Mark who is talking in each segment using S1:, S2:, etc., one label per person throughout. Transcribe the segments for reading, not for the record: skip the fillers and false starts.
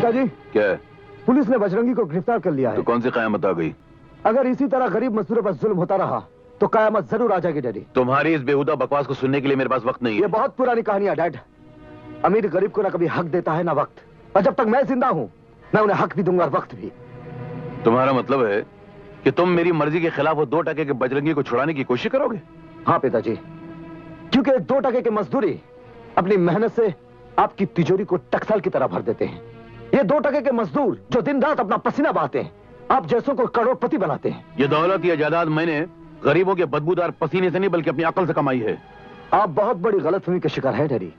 S1: पिताजी
S2: क्या है?
S1: पुलिस ने बजरंगी को गिरफ्तार कर लिया है।
S2: तो कौन सी कयामत आ गई?
S1: अगर इसी तरह गरीब मजदूरों पर जुल्म होता रहा तो कयामत जरूर आ जाएगी डैडी।
S2: तुम्हारी इस बेहुदा बकवास को सुनने के लिए मेरे पास वक्त नहीं
S1: ये
S2: है।
S1: बहुत पुरानी कहानी है डैड। अमीर गरीब को ना कभी हक देता है ना वक्त, और जब तक मैं जिंदा हूं मैं उन्हें हक भी दूंगा और वक्त भी।
S2: तुम्हारा मतलब है कि तुम मेरी मर्जी के खिलाफ वो 2 टके के बजरंगी को छुड़ाने की कोशिश करोगे?
S1: हाँ पिताजी, क्योंकि 2 टके के मजदूरी अपनी मेहनत से आपकी तिजोरी को टकसाल की तरह भर देते हैं। ये 2 टके के मजदूर जो दिन रात अपना पसीना बहाते हैं आप जैसों को करोड़पति बनाते हैं।
S2: ये दौलत या जायदाद मैंने गरीबों के बदबूदार पसीने से नहीं बल्कि अपनी अकल से कमाई है।
S1: आप बहुत बड़ी गलतफहमी के शिकार है डैडी।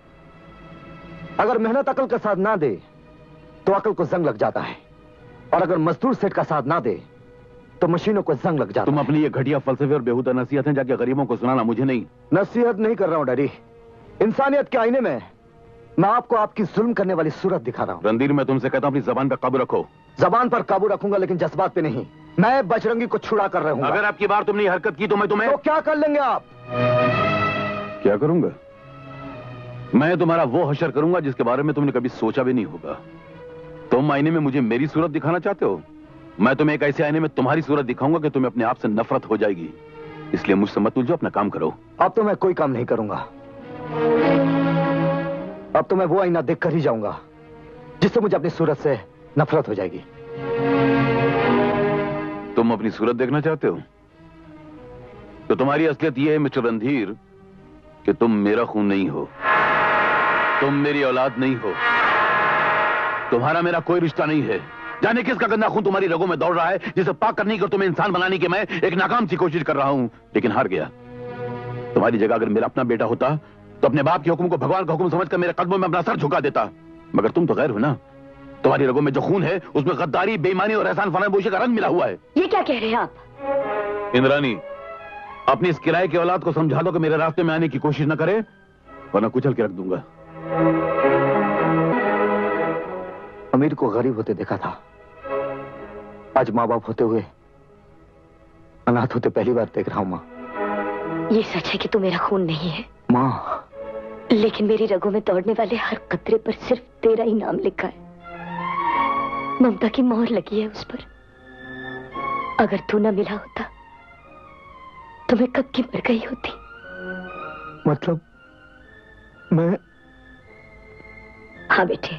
S1: अगर मेहनत अकल का साथ ना दे तो अकल को जंग लग जाता है, और अगर मजदूर सेठ का साथ ना दे तो मशीनों को जंग लग जाता
S2: तुम
S1: है।
S2: अपनी ये घटिया फलसफे और बेहुदा नसीहतें जाके गरीबों को सुनाना मुझे नहीं।
S1: नसीहत नहीं कर रहा हूं डैडी, इंसानियत के आईने में मैं आपको आपकी जुल्म करने वाली सूरत दिखा रहा हूं।
S2: रणधीर, मैं तुमसे कहता हूं अपनी जबान पर काबू रखो।
S1: जबान पर काबू रखूंगा लेकिन जज्बात पे नहीं। मैं बजरंगी को छुड़ा कर रहूंगा।
S2: अगर आपकी बार तुमने हरकत की तो मैं तुम्हें
S1: तो क्या कर लेंगे आप?
S2: क्या करूंगा? मैं तुम्हारा वो हशर करूंगा जिसके बारे में तुमने कभी सोचा भी नहीं होगा। तुम आईने में मुझे मेरी सूरत दिखाना चाहते हो, मैं तुम्हें एक ऐसे आईने में तुम्हारी सूरत दिखाऊंगा कि तुम्हें अपने आप से नफरत हो जाएगी। इसलिए मुझसे मत उलझो, अपना काम करो।
S1: अब तो मैं कोई काम नहीं करूंगा। अब तो मैं वो आईना देख कर ही जाऊंगा जिससे मुझे अपनी सूरत से नफरत हो जाएगी।
S2: तुम अपनी सूरत देखना चाहते हो तो तुम्हारी असलियत यह है मिस्टर रणधीर कि तुम मेरा खून नहीं हो, तुम मेरी औलाद नहीं हो, तुम्हारा मेरा कोई रिश्ता नहीं है। जाने किसका गंदा खून तुम्हारी रगों में दौड़ रहा है जिसे पाक करने की तुम्हें इंसान बनाने की मैं एक नाकाम सी कोशिश कर रहा हूं, लेकिन हार गया। तुम्हारी जगह अगर मेरा अपना बेटा होता तो अपने बाप के हुक्म को भगवान का हुक्म समझकर मेरे कदमों में अपना सर झुका देता, मगर तुम तो गैर हो ना। तुम्हारी रगों में जो खून है उसमें गद्दारी, बेईमानी और एहसान फरामोशी का रंग मिला हुआ है।
S3: ये क्या कह रहे हैं आप?
S2: इंद्रानी, अपनी इस किराए की औलाद को समझा दो कि मेरे रास्ते में आने की कोशिश न करे, वरना कुचल के रख दूंगा।
S1: अमीर को गरीब होते देखा था, आज माँ बाप होते हुए अनाथ होते पहली बार देख रहा हूं। माँ,
S3: ये सच है कि तू मेरा खून नहीं है
S1: माँ,
S3: लेकिन मेरी रगों में दौड़ने वाले हर कतरे पर सिर्फ तेरा ही नाम लिखा है। ममता की मोहर लगी है उस पर। अगर तू ना मिला होता तो मैं कब की मर गई होती।
S1: मतलब मैं?
S3: हाँ बेटे,